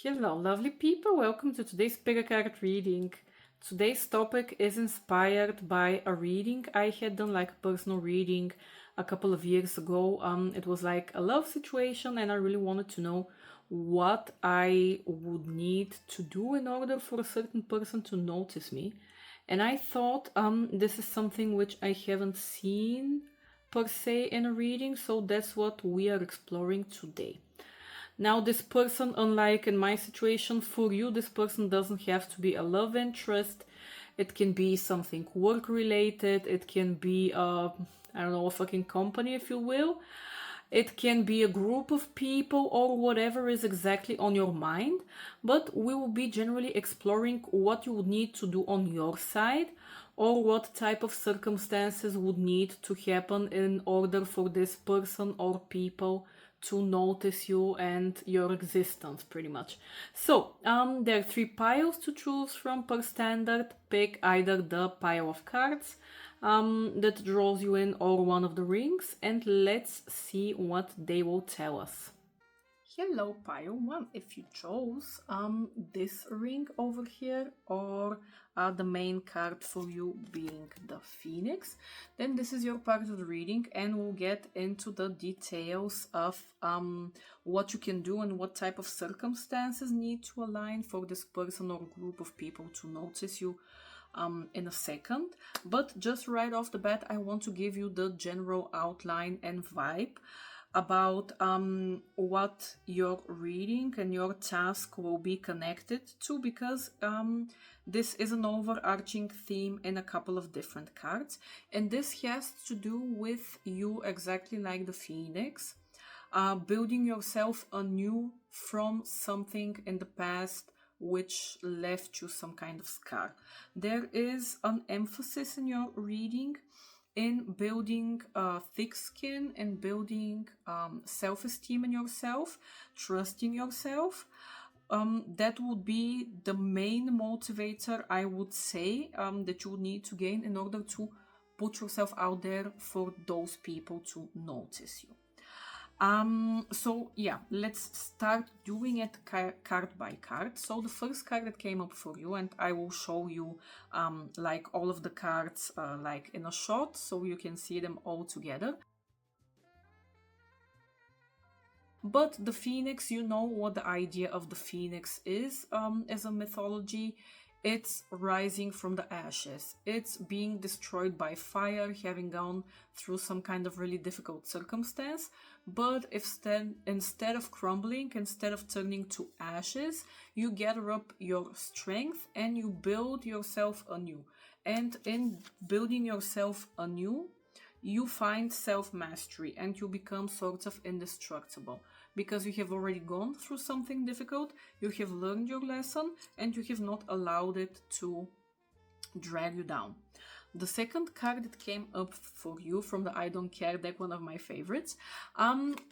Hello, lovely people. Welcome to today's Spirit card reading. Today's topic is inspired by a reading I had done, like a personal reading a couple of years ago. It was like a love situation, and I really wanted to know what I would need to do in order for a certain person to notice me. And I thought this is something which I haven't seen per se in a reading, so that's what we are exploring today. Now, this person, unlike in my situation, for you, this person doesn't have to be a love interest. It can be something work related. It can be, I don't know, a fucking company, if you will. It can be a group of people or whatever is exactly on your mind. But we will be generally exploring what you would need to do on your side, or what type of circumstances would need to happen in order for this person or people to notice you and your existence, pretty much. So there are 3 piles to choose from per standard. Pick either the pile of cards that draws you in or one of the rings, and let's see what they will tell us. Hello, pile 1. If you chose this ring over here, or the main card for you being the Phoenix, then this is your part of the reading, and we'll get into the details of what you can do and what type of circumstances need to align for this person or group of people to notice you in a second. But just right off the bat, I want to give you the general outline and vibe about what your reading and your task will be connected to, because this is an overarching theme in a couple of different cards, and this has to do with you exactly like the Phoenix, building yourself anew from something in the past which left you some kind of scar. There is an emphasis in your reading in building thick skin and building self-esteem in yourself, trusting yourself. That would be the main motivator, I would say, that you would need to gain in order to put yourself out there for those people to notice you. So yeah, let's start doing it card by card. So the first card that came up for you, and I will show you like all of the cards like in a shot, so you can see them all together. But the Phoenix, you know what the idea of the Phoenix is as a mythology. It's rising from the ashes. It's being destroyed by fire, having gone through some kind of really difficult circumstance. But instead of crumbling, instead of turning to ashes, you gather up your strength and you build yourself anew. And in building yourself anew, you find self-mastery and you become sort of indestructible, because you have already gone through something difficult, you have learned your lesson, and you have not allowed it to drag you down. The second card that came up for you from the I Don't Care deck, one of my favorites,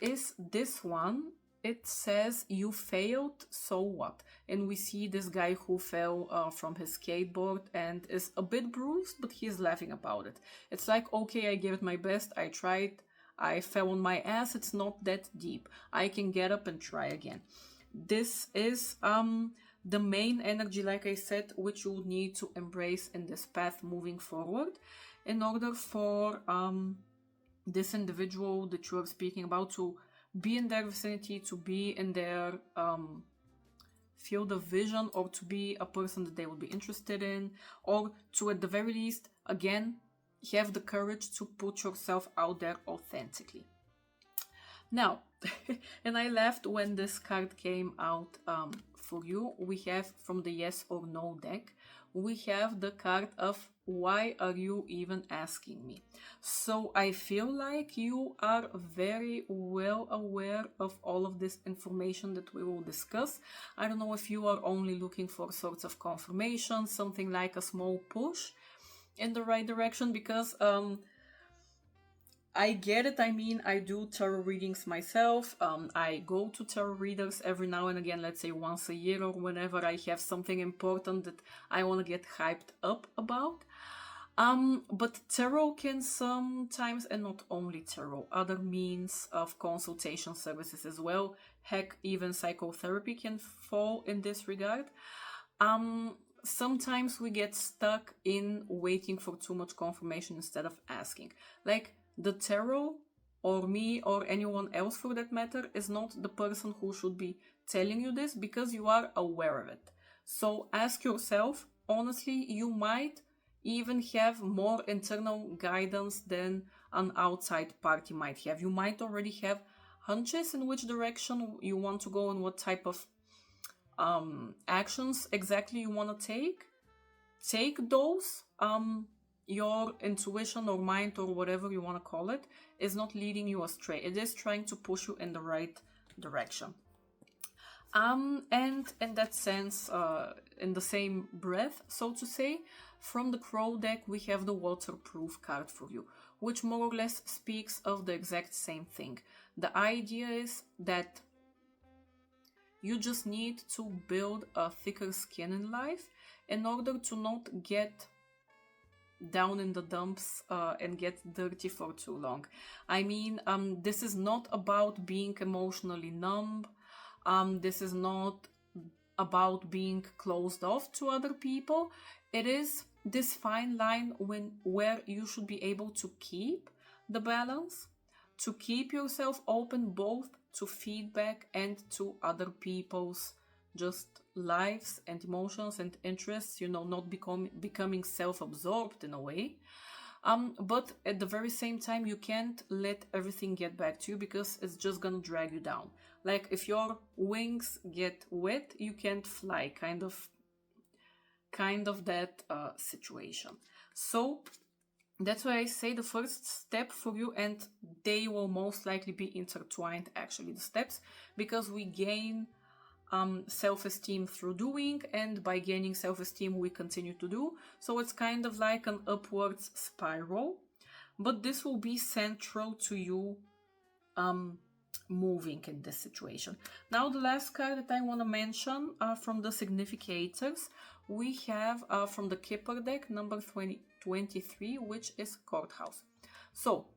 is this one. It says, you failed, so what? And we see this guy who fell from his skateboard and is a bit bruised, but he's laughing about it. It's like, okay, I gave it my best, I tried, I fell on my ass, it's not that deep. I can get up and try again. This is the main energy, like I said, which you would need to embrace in this path moving forward in order for this individual that you are speaking about to be in their vicinity, to be in their field of vision, or to be a person that they would be interested in, or to at the very least, again, have the courage to put yourself out there authentically. Now, and I laughed when this card came out for you. We have from the yes or no deck, we have the card of why are you even asking me? So I feel like you are very well aware of all of this information that we will discuss. I don't know if you are only looking for sorts of confirmation, something like a small push in the right direction, because I get it. I mean, I do tarot readings myself. I go to tarot readers every now and again, let's say once a year or whenever I have something important that I want to get hyped up about. But tarot can sometimes, and not only tarot, other means of consultation services as well, Heck, even psychotherapy can fall in this regard. Sometimes we get stuck in waiting for too much confirmation instead of asking. Like the tarot, or me, or anyone else for that matter, is not the person who should be telling you this, because you are aware of it. So ask yourself, honestly, you might even have more internal guidance than an outside party might have. You might already have hunches in which direction you want to go and what type of actions exactly you want to take. Take those. Your intuition or mind or whatever you want to call it is not leading you astray. It is trying to push you in the right direction. And in that sense, in the same breath, so to say, from the Crow deck, we have the Waterproof card for you, which more or less speaks of the exact same thing. The idea is that you just need to build a thicker skin in life in order to not get down in the dumps and get dirty for too long. I mean, this is not about being emotionally numb. This is not about being closed off to other people. It is this fine line where you should be able to keep the balance, to keep yourself open both to feedback and to other people's just lives and emotions and interests, not becoming self-absorbed in a way. But at the very same time, you can't let everything get back to you, because it's just gonna drag you down. Like if your wings get wet, you can't fly, kind of that situation. So that's why I say the first step for you, and they will most likely be intertwined, actually, the steps, because we gain self-esteem through doing, and by gaining self-esteem we continue to do. So it's kind of like an upwards spiral, but this will be central to you moving in this situation. Now the last card that I want to mention from the significators, we have from the Kipper deck, number 23, which is Courthouse. So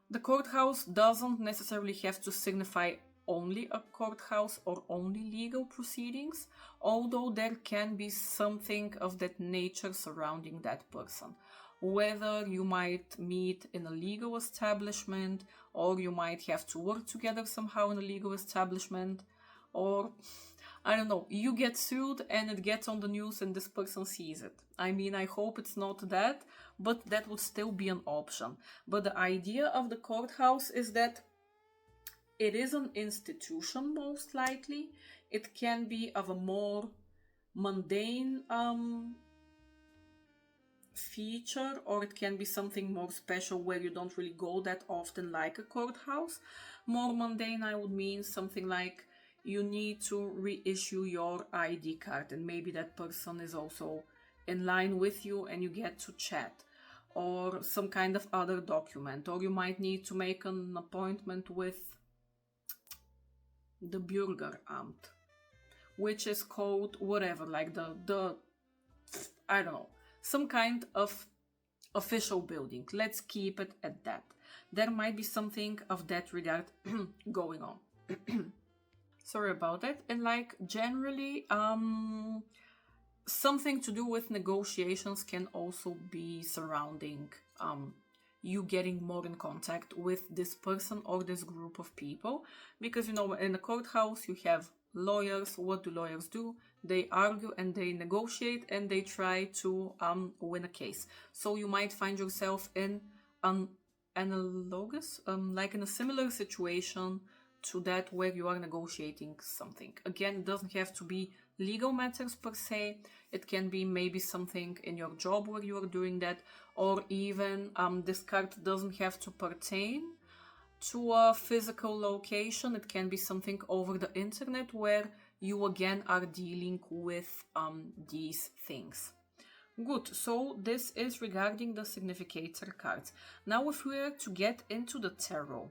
the courthouse doesn't necessarily have to signify only a courthouse or only legal proceedings, although there can be something of that nature surrounding that person. Whether you might meet in a legal establishment, or you might have to work together somehow in a legal establishment, or I don't know, you get sued and it gets on the news and this person sees it. I mean, I hope it's not that, but that would still be an option. But the idea of the courthouse is that it is an institution, most likely. It can be of a more mundane feature, or it can be something more special where you don't really go that often, like a courthouse. More mundane, I would mean something like you need to reissue your ID card, and maybe that person is also in line with you and you get to chat, or some kind of other document, or you might need to make an appointment with the Bürgeramt, which is called whatever, like the I don't know, some kind of official building. Let's keep it at that. There might be something of that regard going on. Sorry about that. And like generally, something to do with negotiations can also be surrounding you getting more in contact with this person or this group of people. Because, in a courthouse, you have lawyers. What do lawyers do? They argue and they negotiate and they try to win a case. So you might find yourself in an analogous, like in a similar situation to that where you are negotiating something. Again, it doesn't have to be legal matters per se. It can be maybe something in your job where you are doing that, or even this card doesn't have to pertain to a physical location. It can be something over the internet where you again are dealing with these things. Good, so this is regarding the significator cards. Now if we are to get into the tarot,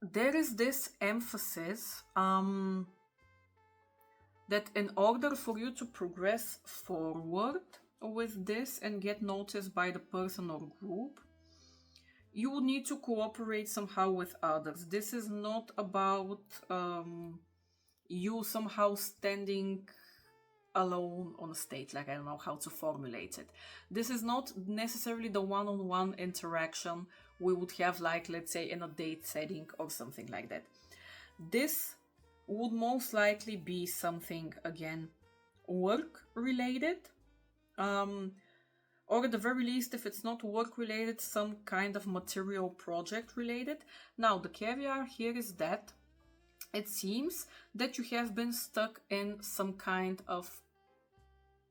there is this emphasis that in order for you to progress forward with this and get noticed by the person or group, you would need to cooperate somehow with others. This is not about you somehow standing alone on a stage, like I don't know how to formulate it. This is not necessarily the one-on-one interaction we would have, like, let's say, in a date setting or something like that. This would most likely be something, again, work related, or at the very least, if it's not work related, some kind of material project related. Now, the caveat here is that it seems that you have been stuck in some kind of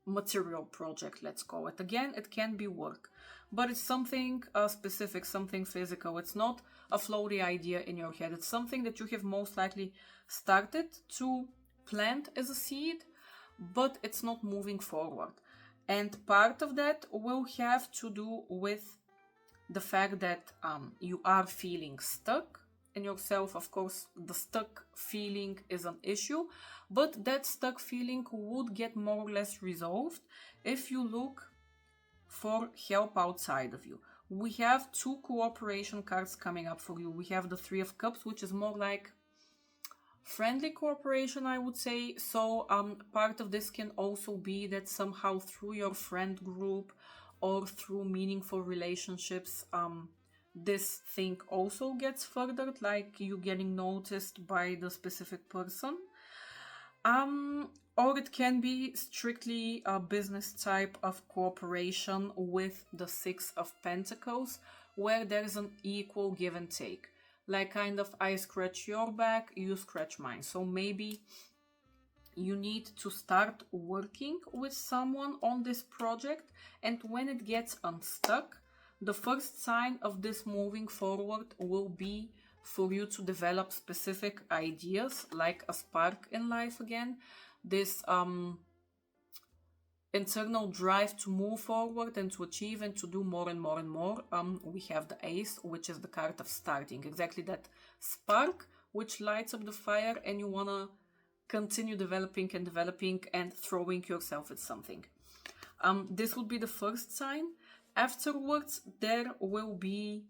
material project, let's call it. Again, it can be work, but it's something specific, something physical. It's not a floaty idea in your head. It's something that you have most likely started to plant as a seed, but it's not moving forward. And part of that will have to do with the fact that you are feeling stuck in yourself. Of course, the stuck feeling is an issue, but that stuck feeling would get more or less resolved if you look for help outside of you. We have 2 cooperation cards coming up for you. We have the Three of Cups, which is more like friendly cooperation, I would say. So part of this can also be that somehow through your friend group or through meaningful relationships, this thing also gets furthered, like you getting noticed by the specific person. Or it can be strictly a business type of cooperation with the Six of Pentacles, where there's an equal give and take. Like kind of, I scratch your back, you scratch mine. So maybe you need to start working with someone on this project, and when it gets unstuck, the first sign of this moving forward will be for you to develop specific ideas, like a spark in life again. This internal drive to move forward and to achieve and to do more and more and more. We have the Ace, which is the card of starting. Exactly that spark which lights up the fire, and you want to continue developing and throwing yourself at something. This would be the first sign. Afterwards, there will be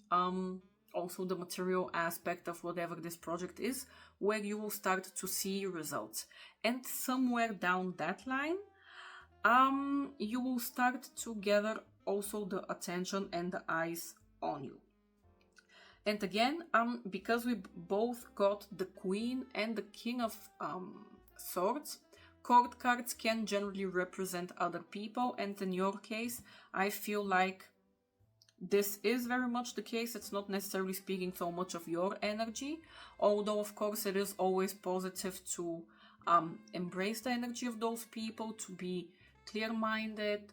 also the material aspect of whatever this project is, where you will start to see results. And somewhere down that line, you will start to gather also the attention and the eyes on you. And again, because we both got the Queen and the King of Swords, court cards can generally represent other people, and in your case, I feel like this is very much the case. It's not necessarily speaking so much of your energy, although of course it is always positive to embrace the energy of those people, to be clear-minded,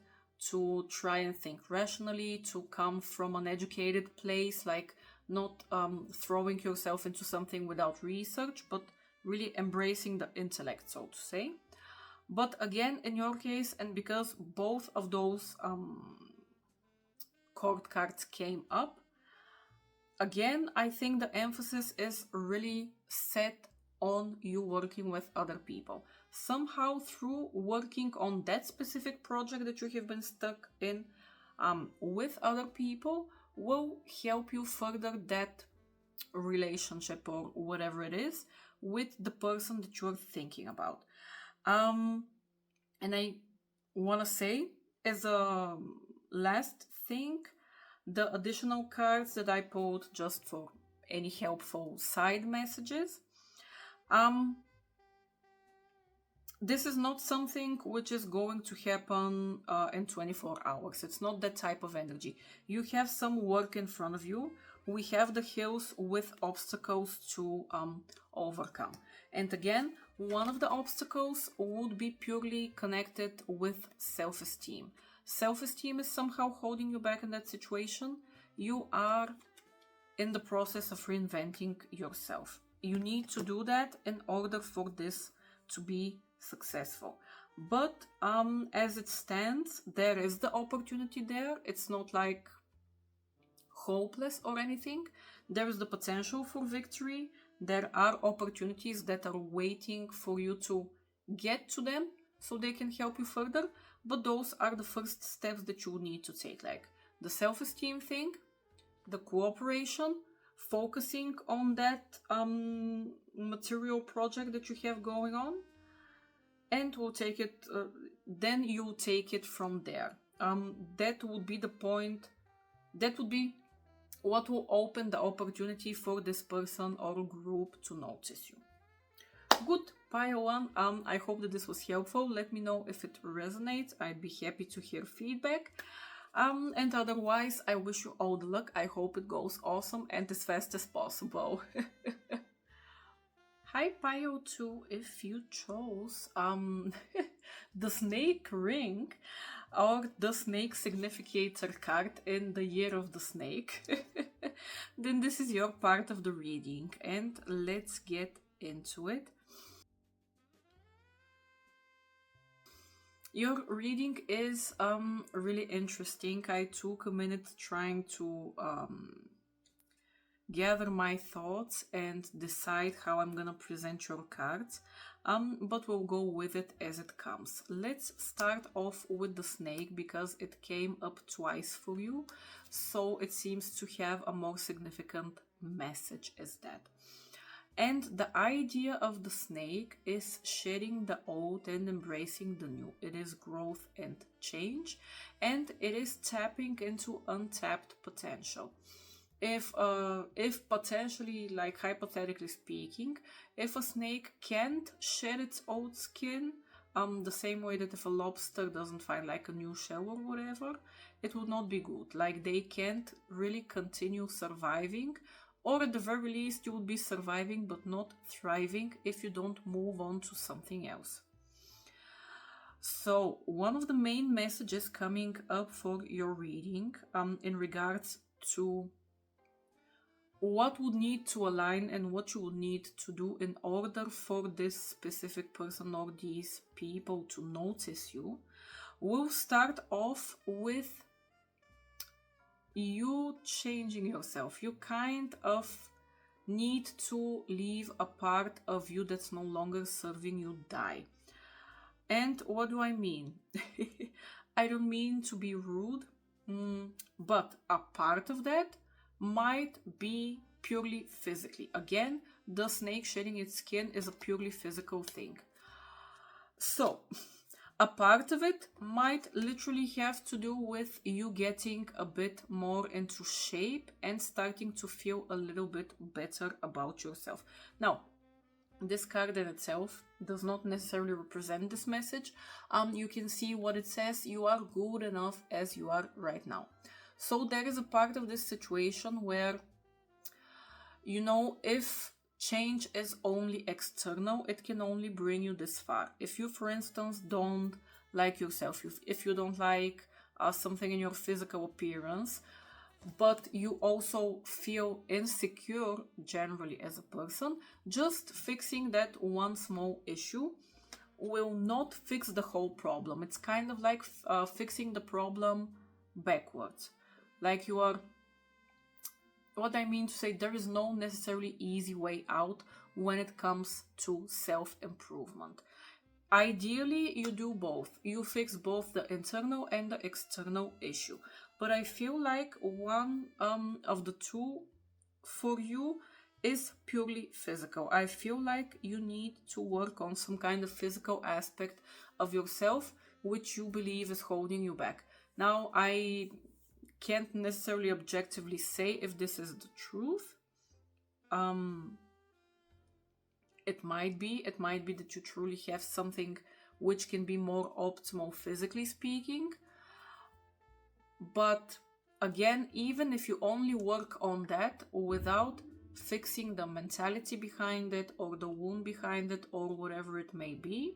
to try and think rationally, to come from an educated place, like not throwing yourself into something without research, but really embracing the intellect, so to say. But again, in your case, and because both of those court cards came up, again, I think the emphasis is really set on you working with other people. Somehow through working on that specific project that you have been stuck in with other people will help you further that relationship or whatever it is with the person that you're thinking about. And I want to say, as a last thing, the additional cards that I pulled just for any helpful side messages. This is not something which is going to happen in 24 hours. It's not that type of energy. You have some work in front of you. We have the hills with obstacles to overcome. And again, one of the obstacles would be purely connected with self-esteem. Self-esteem is somehow holding you back in that situation. You are in the process of reinventing yourself. You need to do that in order for this to be successful. But as it stands, there is the opportunity there. It's not like hopeless or anything. There is the potential for victory. There are opportunities that are waiting for you to get to them so they can help you further. But those are the first steps that you need to take, like the self-esteem thing, the cooperation, focusing on that material project that you have going on, and we'll take it, then you'll take it from there. That would be the point, that would be what will open the opportunity for this person or group to notice you. Good, pile one. I hope that this was helpful. Let me know if it resonates. I'd be happy to hear feedback. And otherwise, I wish you all the luck. I hope it goes awesome and as fast as possible. Hi, pile 2, if you chose the snake ring or the snake significator card in the year of the snake, then this is your part of the reading, and let's get into it. Your reading is really interesting. I took a minute trying to gather my thoughts and decide how I'm gonna present your cards, but we'll go with it as it comes. Let's start off with the snake because it came up twice for you, so it seems to have a more significant message as that. And the idea of the snake is shedding the old and embracing the new. It is growth and change, and it is tapping into untapped potential. If potentially, like hypothetically speaking, if a snake can't shed its old skin, the same way that if a lobster doesn't find like a new shell or whatever, it would not be good. Like they can't really continue surviving, or at the very least you would be surviving but not thriving if you don't move on to something else. So one of the main messages coming up for your reading in regards to what would need to align and what you would need to do in order for this specific person or these people to notice you, we'll start off with you changing yourself. You kind of need to leave a part of you that's no longer serving you die. And what do I mean? I don't mean to be rude, but a part of that might be purely physically. Again, the snake shedding its skin is a purely physical thing. So, a part of it might literally have to do with you getting a bit more into shape and starting to feel a little bit better about yourself. Now, this card in itself does not necessarily represent this message. You can see what it says: you are good enough as you are right now. So there is a part of this situation where, you know, if change is only external, it can only bring you this far. If you, for instance, don't like yourself, if you don't like something in your physical appearance, but you also feel insecure generally as a person, just fixing that one small issue will not fix the whole problem. It's kind of like fixing the problem backwards. Like you are, what I mean to say, there is no necessarily easy way out when it comes to self-improvement. Ideally, you do both. You fix both the internal and the external issue. But I feel like one of the two for you is purely physical. I feel like you need to work on some kind of physical aspect of yourself which you believe is holding you back. Now, I can't necessarily objectively say if this is the truth. It might be that you truly have something which can be more optimal physically speaking. But again, even if you only work on that without fixing the mentality behind it or the wound behind it or whatever it may be,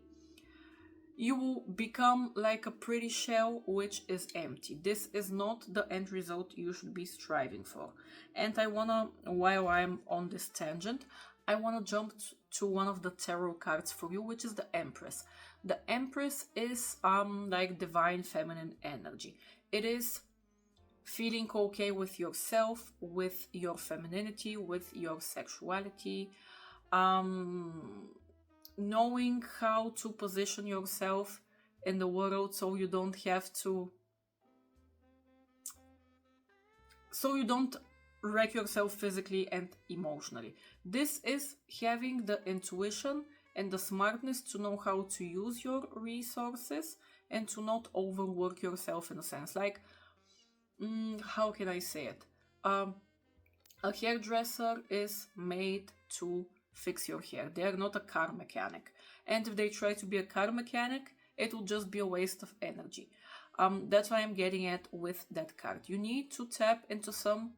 you will become like a pretty shell which is empty. This is not the end result you should be striving for. And I wanna, while I'm on this tangent, I wanna jump to one of the tarot cards for you, which is the Empress. The Empress is like divine feminine energy. It is feeling okay with yourself, with your femininity, with your sexuality, knowing how to position yourself in the world so you don't wreck yourself physically and emotionally. This is having the intuition and the smartness to know how to use your resources and to not overwork yourself in a sense. Like, how can I say it? A hairdresser is made to fix your hair. They are not a car mechanic. And if they try to be a car mechanic, it will just be a waste of energy. That's why I'm getting at with that card. You need to tap into some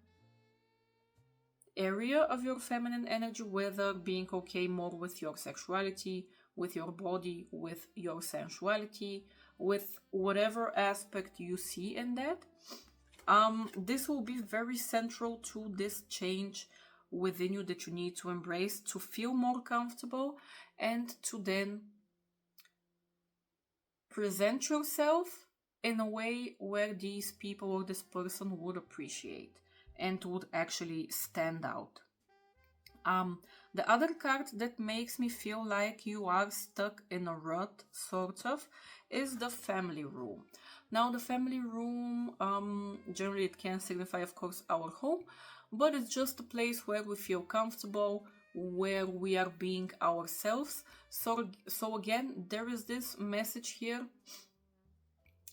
area of your feminine energy, whether being okay more with your sexuality, with your body, with your sensuality, with whatever aspect you see in that. This will be very central to this change within you that you need to embrace to feel more comfortable and to then present yourself in a way where these people or this person would appreciate and would actually stand out. The other card that makes me feel like you are stuck in a rut, sort of, is the family room. Now, the family room, generally it can signify, of course, our home, but it's just a place where we feel comfortable, where we are being ourselves. So again, there is this message here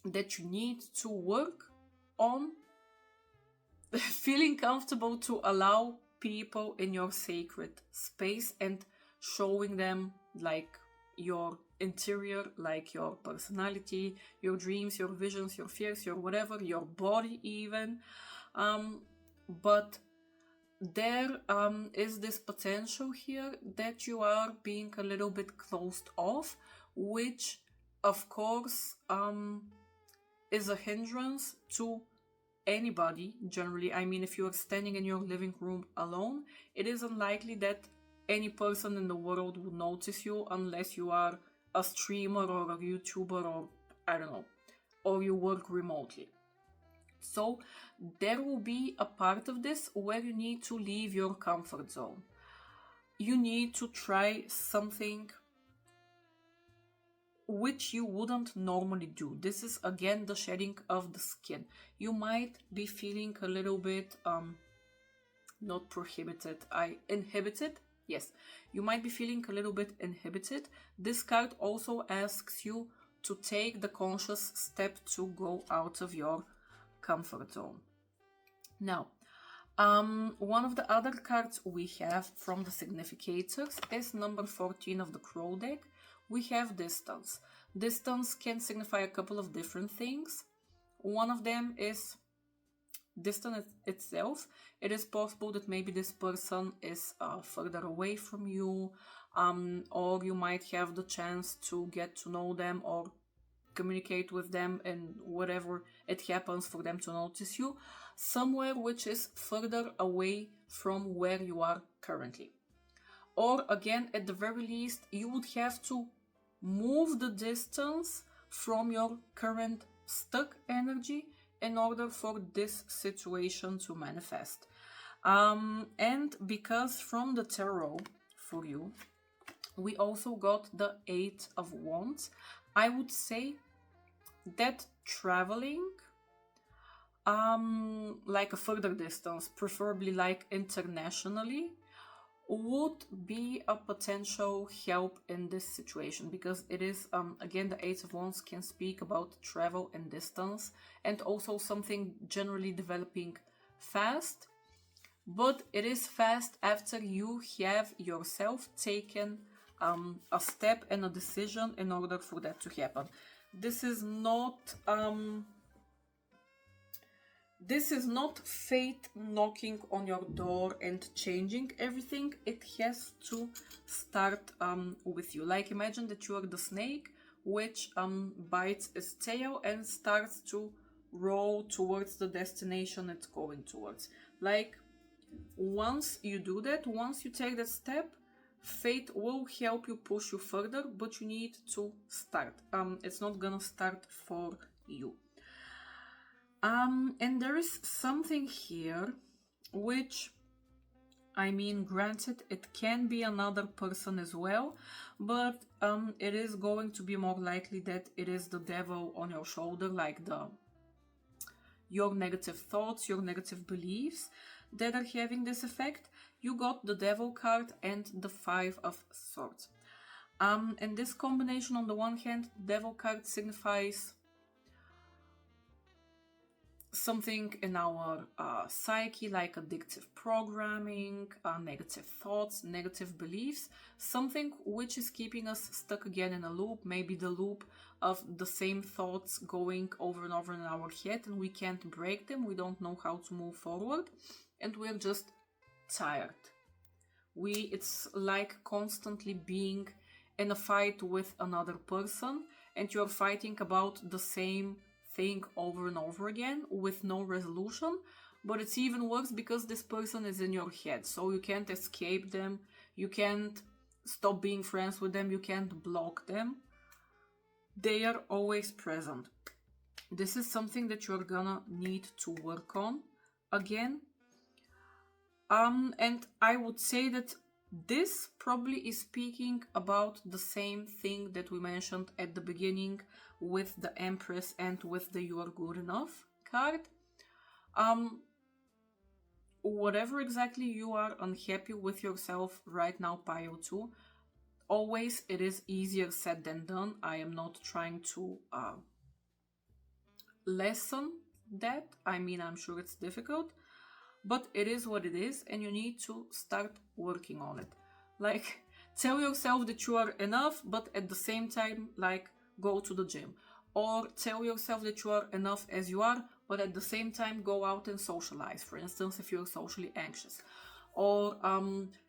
that you need to work on feeling comfortable to allow people in your sacred space and showing them like your interior, like your personality, your dreams, your visions, your fears, your whatever, your body even. But there is this potential here that you are being a little bit closed off, which of course is a hindrance to anybody generally. I mean, if you are standing in your living room alone, it is unlikely that any person in the world would notice you unless you are a streamer or a YouTuber or I don't know, or you work remotely. So there will be a part of this where you need to leave your comfort zone. You need to try something which you wouldn't normally do. This is again the shedding of the skin. You might be feeling a little bit not prohibited, inhibited. Yes, you might be feeling a little bit inhibited. This card also asks you to take the conscious step to go out of your comfort zone. Now, one of the other cards we have from the significators is number 14 of the Crow deck. We have distance. Distance can signify a couple of different things. One of them is distance itself. It is possible that maybe this person is further away from you, or you might have the chance to get to know them or communicate with them, and whatever it happens for them to notice you, somewhere which is further away from where you are currently. Or again, at the very least, you would have to move the distance from your current stuck energy in order for this situation to manifest. And because from the tarot for you, we also got the 8 of Wands, I would say that traveling, like a further distance, preferably like internationally, would be a potential help in this situation, because it is, again, the 8 of Wands can speak about travel and distance, and also something generally developing fast, but it is fast after you have yourself taken a step and a decision in order for that to happen. This is not fate knocking on your door and changing everything. It has to start with you. Like, imagine that you are the snake which bites its tail and starts to roll towards the destination it's going towards. Like, once you do that, once you take that step, fate will help you push you further, but you need to start. It's not gonna start for you. And there is something here which, I mean, granted, it can be another person as well, but it is going to be more likely that it is the devil on your shoulder, like your negative thoughts, your negative beliefs. that are having this effect. You got the Devil card and the Five of Swords. And this combination, on the one hand, Devil card signifies something in our psyche, like addictive programming, negative thoughts, negative beliefs, something which is keeping us stuck again in a loop, maybe the loop of the same thoughts going over and over in our head, and we can't break them, we don't know how to move forward, and we're just tired. It's like constantly being in a fight with another person, and you're fighting about the same thing over and over again with no resolution. But it's even worse because this person is in your head, so you can't escape them, you can't stop being friends with them, you can't block them. They are always present. This is something that you're gonna need to work on again. And I would say that this probably is speaking about the same thing that we mentioned at the beginning with the Empress and with the You Are Good Enough card. Whatever exactly you are unhappy with yourself right now, Pile 2, always it is easier said than done. I am not trying to lessen that. I mean, I'm sure it's difficult, but it is what it is, and you need to start working on it. Like, tell yourself that you are enough, but at the same time, like, go to the gym. Or tell yourself that you are enough as you are, but at the same time, go out and socialize. For instance, if you're socially anxious. Or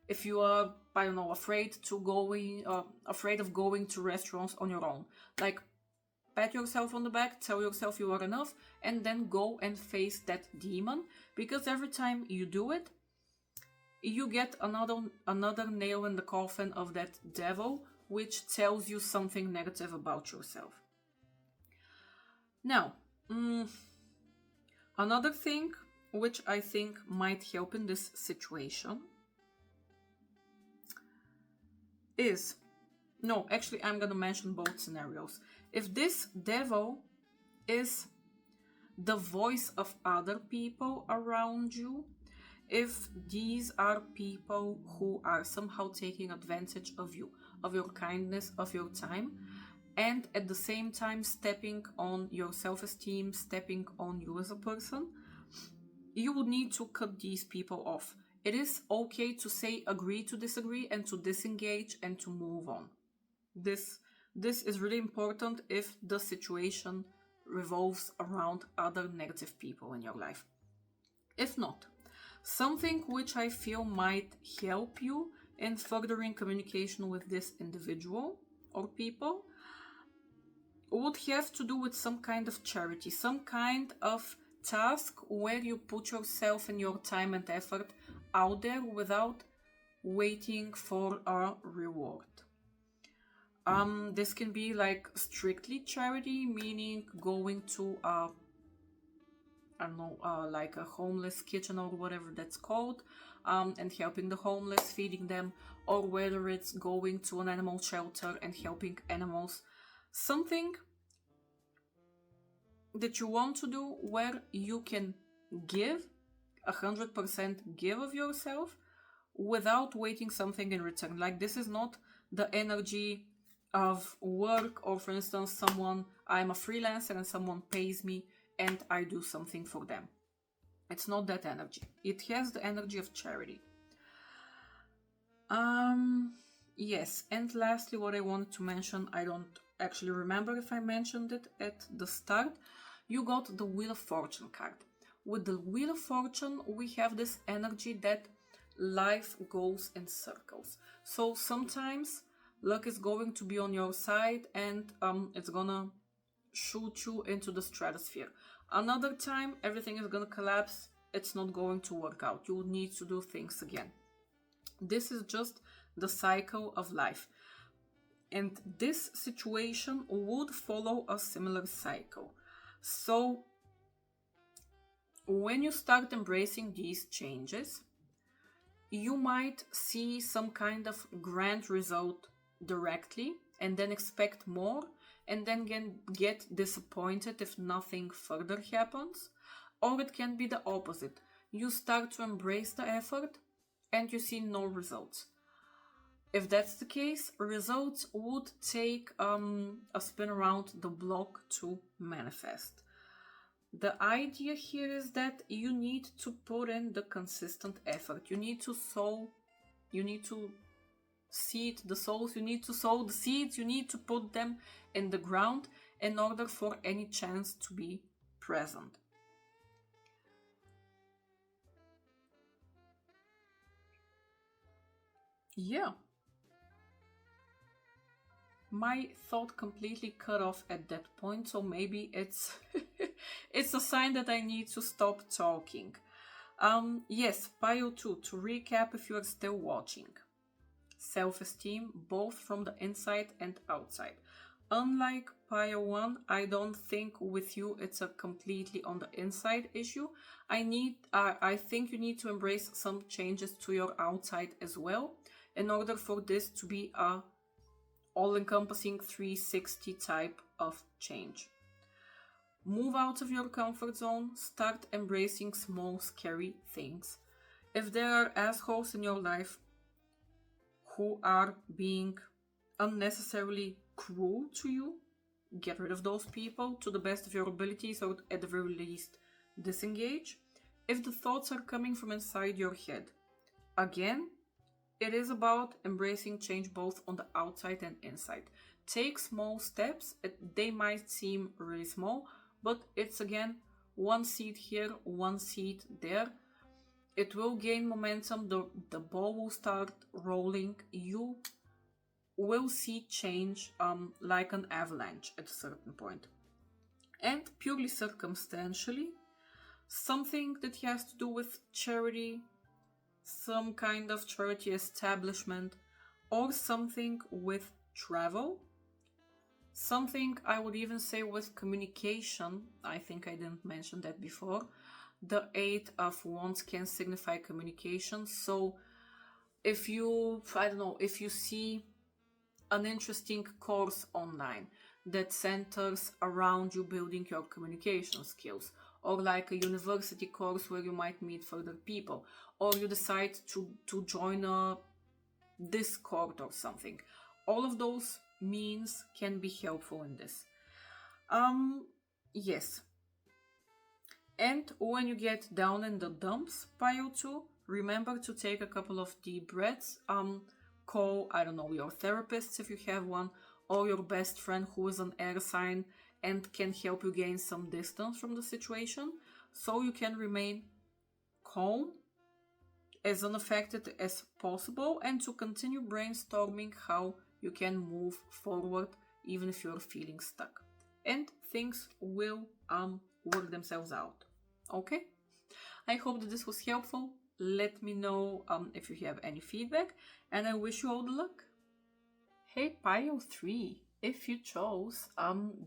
if you are, I don't know, afraid of going to restaurants on your own. Like, pat yourself on the back, tell yourself you are enough, and then go and face that demon. Because every time you do it, you get another nail in the coffin of that devil, which tells you something negative about yourself. Now, another thing which I think might help in this situation is... No, actually, I'm gonna mention both scenarios. If this devil is the voice of other people around you, if these are people who are somehow taking advantage of you, of your kindness, of your time, and at the same time stepping on your self-esteem, stepping on you as a person, you would need to cut these people off. It is okay to say agree to disagree and to disengage and to move on. This is really important if the situation revolves around other negative people in your life. If not, something which I feel might help you in furthering communication with this individual or people would have to do with some kind of charity, some kind of task where you put yourself and your time and effort out there without waiting for a reward. This can be like strictly charity, meaning going to like a homeless kitchen or whatever that's called, and helping the homeless, feeding them, or whether it's going to an animal shelter and helping animals. Something that you want to do where you can give 100% give of yourself without waiting something in return. Like, this is not the energy of work, or for instance, I'm a freelancer and someone pays me and I do something for them. It's not that energy. It has the energy of charity. Yes, and lastly, what I wanted to mention, I don't actually remember if I mentioned it at the start, you got the Wheel of Fortune card. With the Wheel of Fortune, we have this energy that life goes in circles. So sometimes luck is going to be on your side and it's gonna shoot you into the stratosphere. Another time, everything is gonna collapse. It's not going to work out. You need to do things again. This is just the cycle of life. And this situation would follow a similar cycle. So when you start embracing these changes, you might see some kind of grand result directly and then expect more, and then get disappointed if nothing further happens. Or it can be the opposite. you start to embrace the effort and you see no results. If that's the case, results would take a spin around the block to manifest. The idea here is that you need to put in the consistent effort. You need to sow, you need to seed the souls, you need to sow the seeds, you need to put them in the ground in order for any chance to be present. Yeah. My thought completely cut off at that point, so maybe it's it's a sign that I need to stop talking. Yes, Pile 2, to recap if you are still watching. Self-esteem, both from the inside and outside. Unlike Pile 1, I don't think with you it's a completely on the inside issue. I think you need to embrace some changes to your outside as well in order for this to be a all-encompassing 360 type of change. Move out of your comfort zone, start embracing small, scary things. If there are assholes in your life who are being unnecessarily cruel to you, get rid of those people to the best of your abilities, or at the very least, disengage. If the thoughts are coming from inside your head, again, it is about embracing change both on the outside and inside. Take small steps. They might seem really small, but it's again one seed here, one seed there. It will gain momentum. The ball will start rolling. You will see change like an avalanche at a certain point. And purely circumstantially, something that has to do with charity, some kind of charity establishment, or something with travel, something I would even say with communication. I think I didn't mention that before. The 8 of Wands can signify communication. So if you see an interesting course online that centers around you building your communication skills, or like a university course where you might meet further people, or you decide to join a Discord or something. All of those means can be helpful in this. Yes. And when you get down in the dumps, Pile 2, remember to take a couple of deep breaths. Call, I don't know, your therapist if you have one, or your best friend who is an air sign and can help you gain some distance from the situation, so you can remain calm, as unaffected as possible, and to continue brainstorming how you can move forward even if you're feeling stuck. And things will work themselves out. Okay? I hope that this was helpful. Let me know if you have any feedback, and I wish you all the luck. Hey, Pile 3, if you chose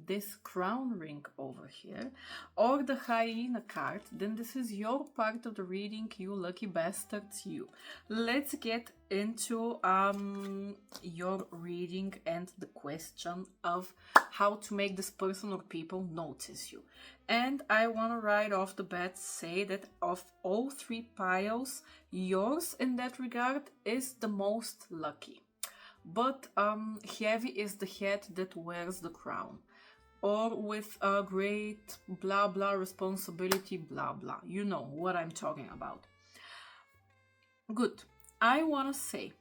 this crown ring over here, or the hyena card, then this is your part of the reading, you lucky bastards, you. Let's get into your reading and the question of how to make this person or people notice you. And I want to right off the bat say that of all 3 piles, yours in that regard is the most lucky. But heavy is the head that wears the crown, or with a great blah blah responsibility blah blah. You know what I'm talking about. Good. I want to say,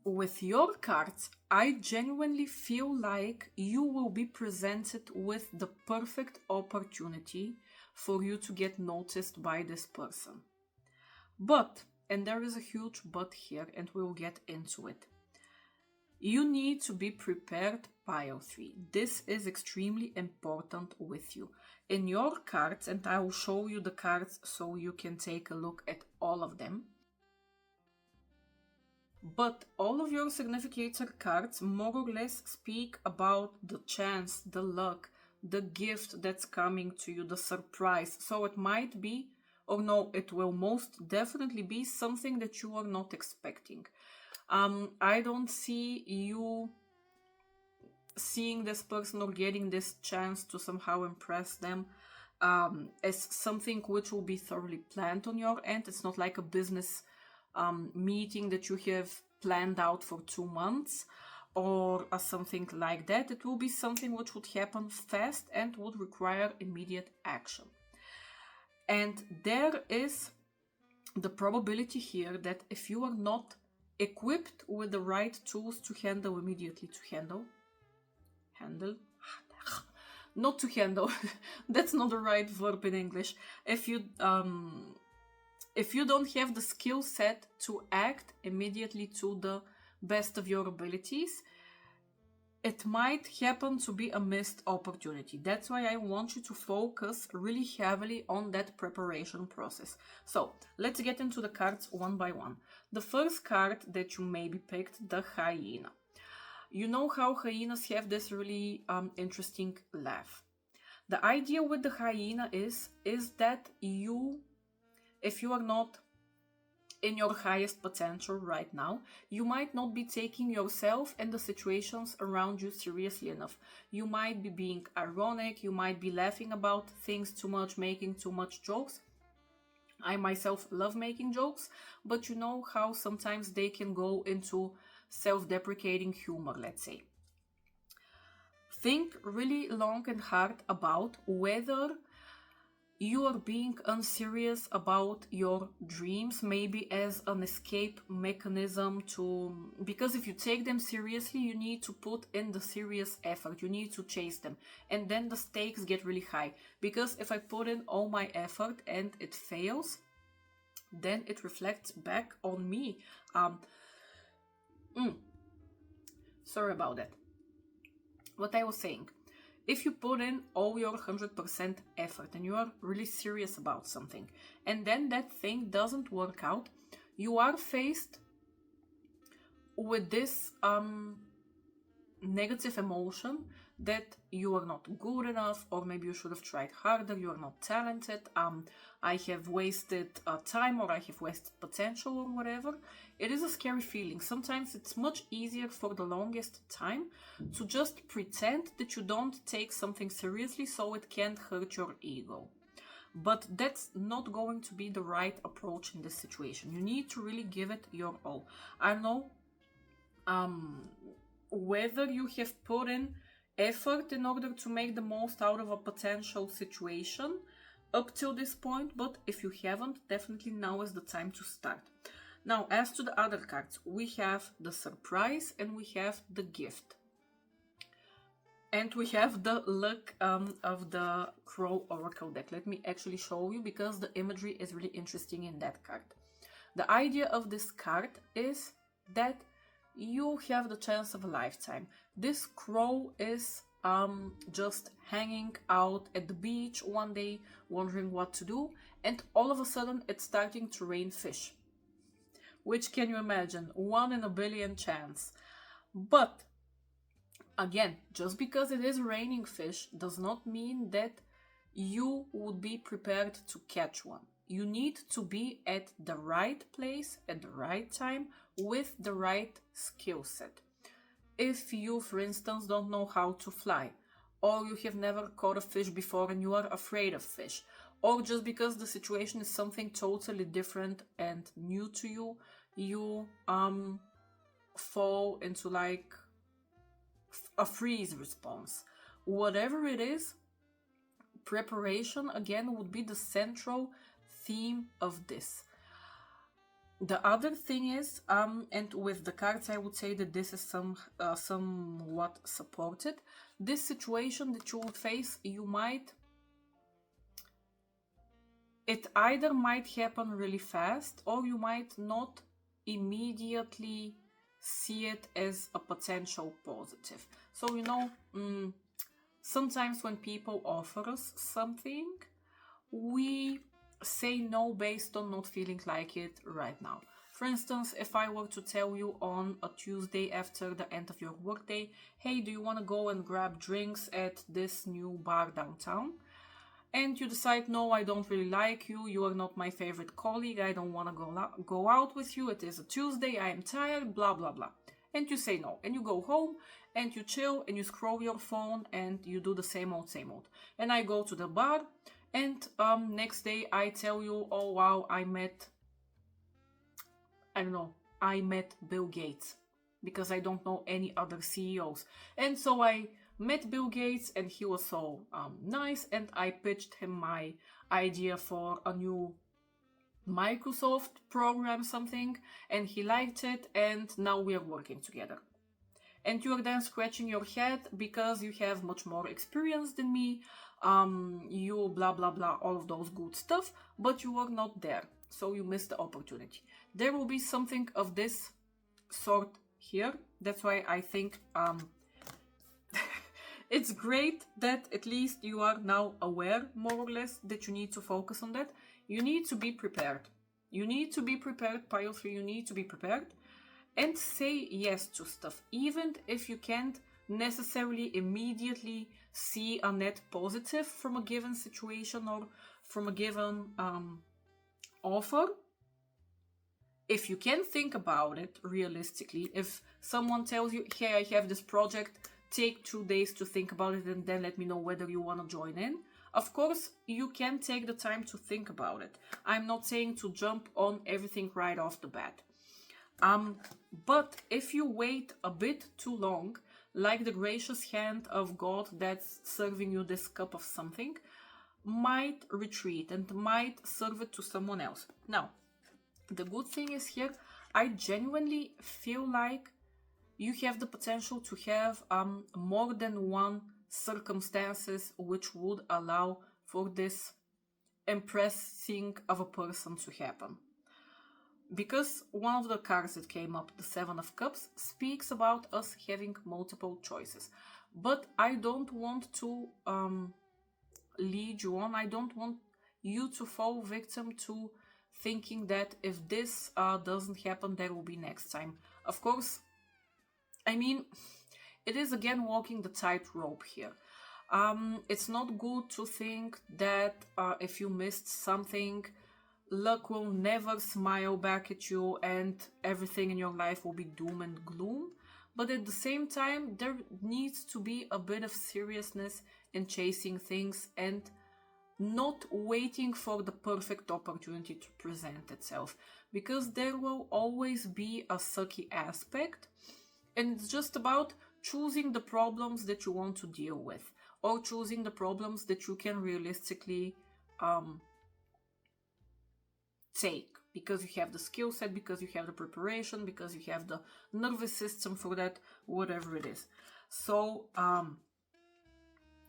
with your cards, I genuinely feel like you will be presented with the perfect opportunity for you to get noticed by this person. But, and there is a huge but here, and we'll get into it, you need to be prepared, Pile 3. This is extremely important with you. In your cards, and I will show you the cards so you can take a look at all of them. But all of your significator cards more or less speak about the chance, the luck, the gift that's coming to you, the surprise. So it might be, or no, it will most definitely be something that you are not expecting. I don't see you seeing this person or getting this chance to somehow impress them as something which will be thoroughly planned on your end. It's not like a business meeting that you have planned out for 2 months or something like that. It will be something which would happen fast and would require immediate action. And there is the probability here that if you are not equipped with the right tools to handle immediately, not to handle, that's not the right verb in English. If you don't have the skill set to act immediately to the best of your abilities, it might happen to be a missed opportunity. That's why I want you to focus really heavily on that preparation process. So let's get into the cards one by one. The first card that you maybe picked, the hyena. You know how hyenas have this really interesting laugh. The idea with the hyena is that if you are not in your highest potential right now, you might not be taking yourself and the situations around you seriously enough. You might be being ironic, you might be laughing about things too much, making too much jokes. I myself love making jokes, but you know how sometimes they can go into self-deprecating humor, let's say. Think really long and hard about whether you are being unserious about your dreams, maybe as an escape mechanism because if you take them seriously, you need to put in the serious effort, you need to chase them, and then the stakes get really high. Because if I put in all my effort and it fails, then it reflects back on me. Sorry about that. What I was saying, if you put in all your 100% effort and you are really serious about something, and then that thing doesn't work out, you are faced with this negative emotion that you are not good enough, or maybe you should have tried harder, you are not talented, I have wasted time, or I have wasted potential, or whatever. It is a scary feeling. Sometimes it's much easier for the longest time to just pretend that you don't take something seriously so it can't hurt your ego. But that's not going to be the right approach in this situation. You need to really give it your all. I know whether you have put in effort in order to make the most out of a potential situation up till this point, but if you haven't, definitely now is the time to start. Now, as to the other cards, we have the surprise and we have the gift. And we have the luck of the Crow Oracle deck. Let me actually show you, because the imagery is really interesting in that card. The idea of this card is that you have the chance of a lifetime. This crow is just hanging out at the beach one day, wondering what to do, and all of a sudden it's starting to rain fish. Which, can you imagine? 1 in a billion chance. But again, just because it is raining fish does not mean that you would be prepared to catch one. You need to be at the right place at the right time with the right skill set. If you, for instance, don't know how to fly, or you have never caught a fish before and you are afraid of fish, or just because the situation is something totally different and new to you, you fall into like a freeze response. Whatever it is, preparation again would be the central theme of this. The other thing is, and with the cards I would say that this is somewhat supported. This situation that you will face, it either might happen really fast, or you might not immediately see it as a potential positive. So, you know, sometimes when people offer us something, we say no based on not feeling like it right now. For instance, if I were to tell you on a Tuesday after the end of your workday, hey, do you want to go and grab drinks at this new bar downtown? And you decide, no, I don't really like you, you are not my favorite colleague, I don't want to go out with you, it is a Tuesday, I am tired, blah, blah, blah. And you say no, and you go home, and you chill, and you scroll your phone, and you do the same old, same old. And I go to the bar, And next day I tell you, oh wow, I met Bill Gates, because I don't know any other CEOs. And so I met Bill Gates and he was so nice, and I pitched him my idea for a new Microsoft program, something, and he liked it, and now we are working together. And you are then scratching your head because you have much more experience than me, you blah blah blah, all of those good stuff, but you were not there, so you missed the opportunity. There will be something of this sort here. That's why I think it's great that at least you are now aware, more or less, that you need to focus on that. You need to be prepared. You need to be prepared, pile 3, you need to be prepared. And say yes to stuff, even if you can't necessarily immediately see a net positive from a given situation or from a given offer. If you can think about it realistically, if someone tells you, hey, I have this project, take 2 days to think about it and then let me know whether you want to join in. Of course, you can take the time to think about it. I'm not saying to jump on everything right off the bat. But if you wait a bit too long, like the gracious hand of God that's serving you this cup of something, might retreat and might serve it to someone else. Now, the good thing is here, I genuinely feel like you have the potential to have more than one circumstances which would allow for this impressing of a person to happen. Because one of the cards that came up, the 7 of Cups, speaks about us having multiple choices. But I don't want to lead you on. I don't want you to fall victim to thinking that if this doesn't happen, there will be next time. Of course, I mean, it is again walking the tightrope here. It's not good to think that if you missed something, luck will never smile back at you and everything in your life will be doom and gloom. But at the same time, there needs to be a bit of seriousness in chasing things and not waiting for the perfect opportunity to present itself. Because there will always be a sucky aspect, and it's just about choosing the problems that you want to deal with, or choosing the problems that you can realistically take, because you have the skill set, because you have the preparation, because you have the nervous system for that, whatever it is. So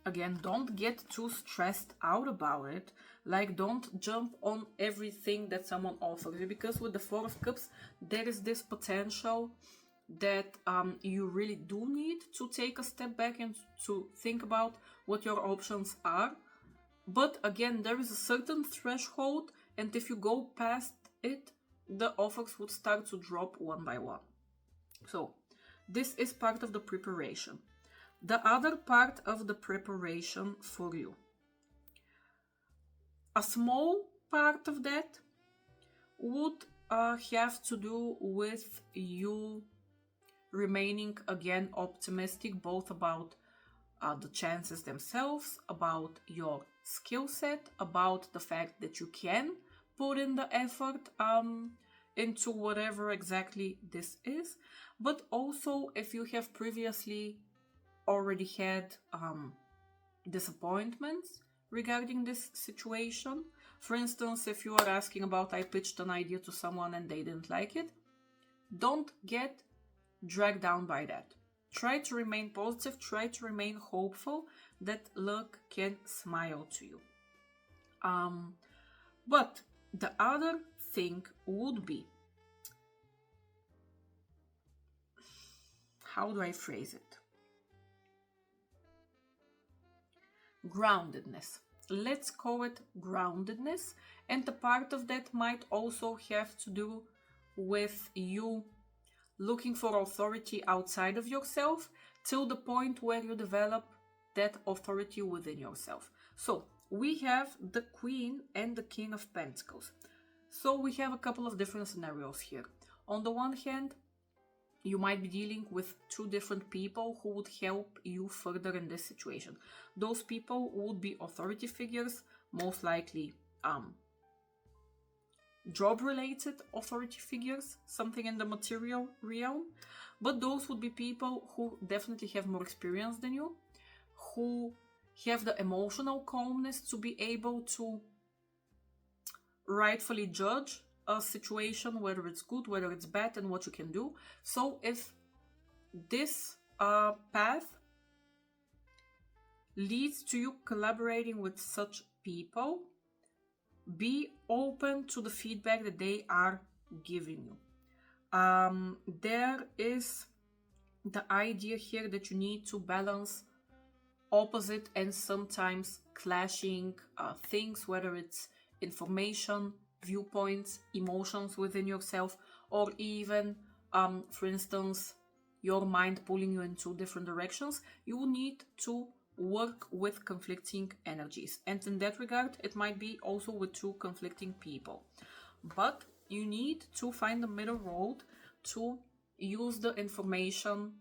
again, don't get too stressed out about it. Like, don't jump on everything that someone offers you, because with the 4 of Cups, there is this potential that you really do need to take a step back and to think about what your options are. But again, there is a certain threshold, and if you go past it, the offers would start to drop one by one. So this is part of the preparation. The other part of the preparation for you, a small part of that would have to do with you remaining again optimistic, both about the chances themselves, about your skill set, about the fact that you can put in the effort into whatever exactly this is. But also, if you have previously already had disappointments regarding this situation, for instance, if you are asking about, I pitched an idea to someone and they didn't like it, don't get dragged down by that. Try to remain positive, try to remain hopeful that luck can smile to you. But the other thing would be, how do I phrase it? Groundedness. Let's call it groundedness. And a part of that might also have to do with you looking for authority outside of yourself till the point where you develop that authority within yourself. So we have the Queen and the King of Pentacles. So we have a couple of different scenarios here. On the one hand, you might be dealing with 2 different people who would help you further in this situation. Those people would be authority figures, most likely job-related authority figures, something in the material realm. But those would be people who definitely have more experience than you, who have the emotional calmness to be able to rightfully judge a situation, whether it's good, whether it's bad, and what you can do. So if this path leads to you collaborating with such people, be open to the feedback that they are giving you. There is the idea here that you need to balance opposite and sometimes clashing things, whether it's information, viewpoints, emotions within yourself, or even, for instance, your mind pulling you in two different directions. You need to work with conflicting energies, and in that regard it might be also with two conflicting people, but you need to find the middle road to use the information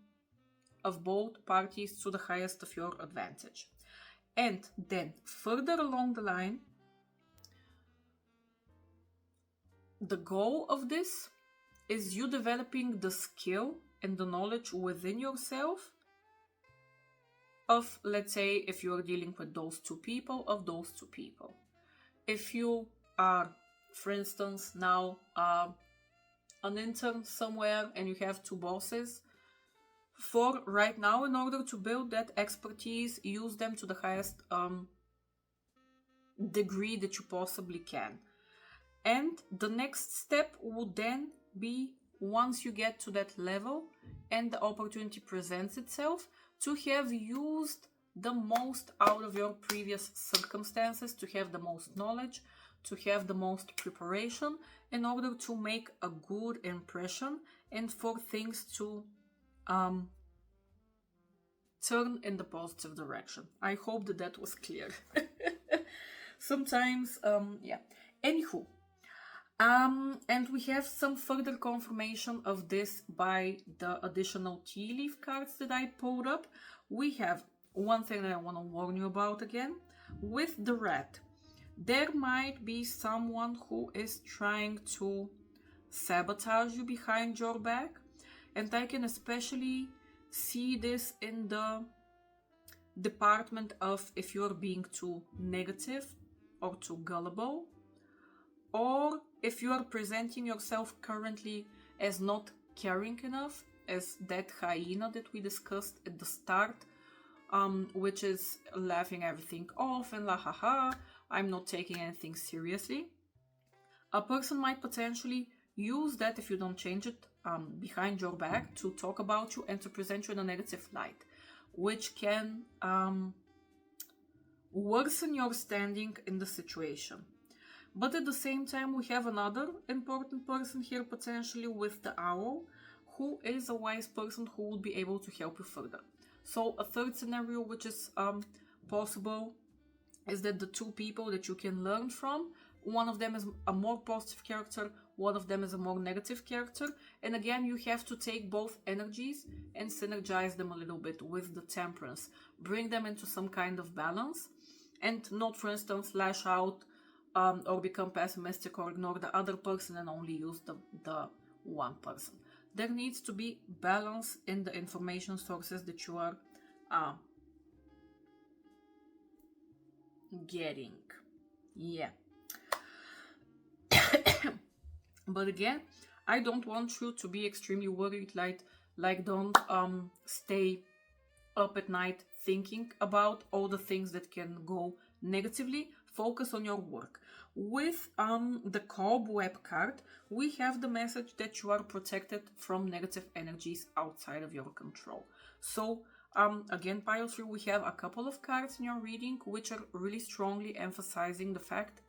of both parties to the highest of your advantage. And then further along the line, the goal of this is you developing the skill and the knowledge within yourself of, let's say, if you are dealing with those two people, of those two people. If you are, for instance, now an intern somewhere and you have two bosses, for right now, in order to build that expertise, use them to the highest degree that you possibly can. And the next step would then be, once you get to that level and the opportunity presents itself, to have used the most out of your previous circumstances, to have the most knowledge, to have the most preparation in order to make a good impression and for things to turn in the positive direction. I hope that that was clear. Sometimes, yeah. Anywho, and we have some further confirmation of this by the additional tea leaf cards that I pulled up. We have one thing that I want to warn you about again. With the rat, there might be someone who is trying to sabotage you behind your back. And I can especially see this in the department of if you're being too negative or too gullible, or if you are presenting yourself currently as not caring enough, as that hyena that we discussed at the start, which is laughing everything off and la ha ha, I'm not taking anything seriously. A person might potentially use that, if you don't change it, behind your back, to talk about you and to present you in a negative light, which can worsen your standing in the situation. But at the same time, we have another important person here, potentially with the owl, who is a wise person who would be able to help you further. So a third scenario which is possible is that the two people that you can learn from, one of them is a more positive character, one of them is a more negative character. And again, you have to take both energies and synergize them a little bit with the temperance. Bring them into some kind of balance and not, for instance, lash out or become pessimistic or ignore the other person and only use the one person. There needs to be balance in the information sources that you are getting. Yeah. But again, I don't want you to be extremely worried, like don't stay up at night thinking about all the things that can go negatively. Focus on your work. With the cobweb card, we have the message that you are protected from negative energies outside of your control. So again, pile 3, we have a couple of cards in your reading which are really strongly emphasizing the fact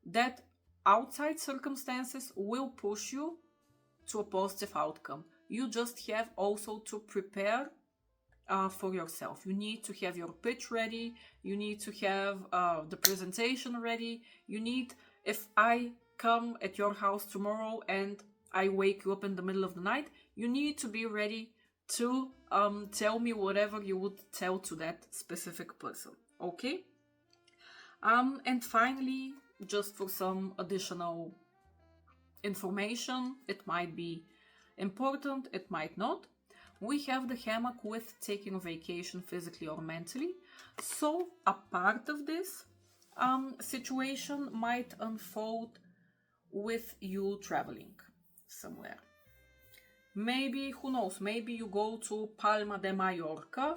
that outside circumstances will push you to a positive outcome. You just have also to prepare for yourself. You need to have your pitch ready. You need to have the presentation ready. You need, if I come at your house tomorrow and I wake you up in the middle of the night, you need to be ready to tell me whatever you would tell to that specific person. Okay? And finally, just for some additional information, it might be important, it might not. We have the hammock with taking a vacation physically or mentally. So a part of this situation might unfold with you traveling somewhere. Maybe, who knows, maybe you go to Palma de Mallorca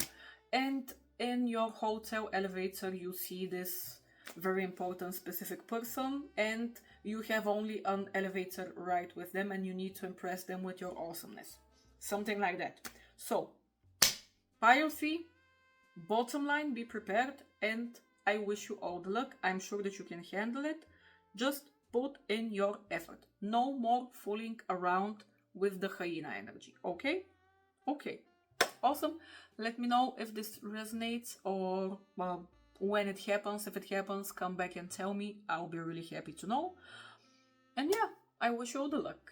and in your hotel elevator you see this very important specific person and you have only an elevator ride with them and you need to impress them with your awesomeness. Something like that. So, pile 3, bottom line, be prepared, and I wish you all the luck. I'm sure that you can handle it. Just put in your effort. No more fooling around with the hyena energy, okay? Okay, awesome. Let me know if this resonates or when it happens. If it happens, come back and tell me. I'll be really happy to know. And yeah, I wish you all the luck.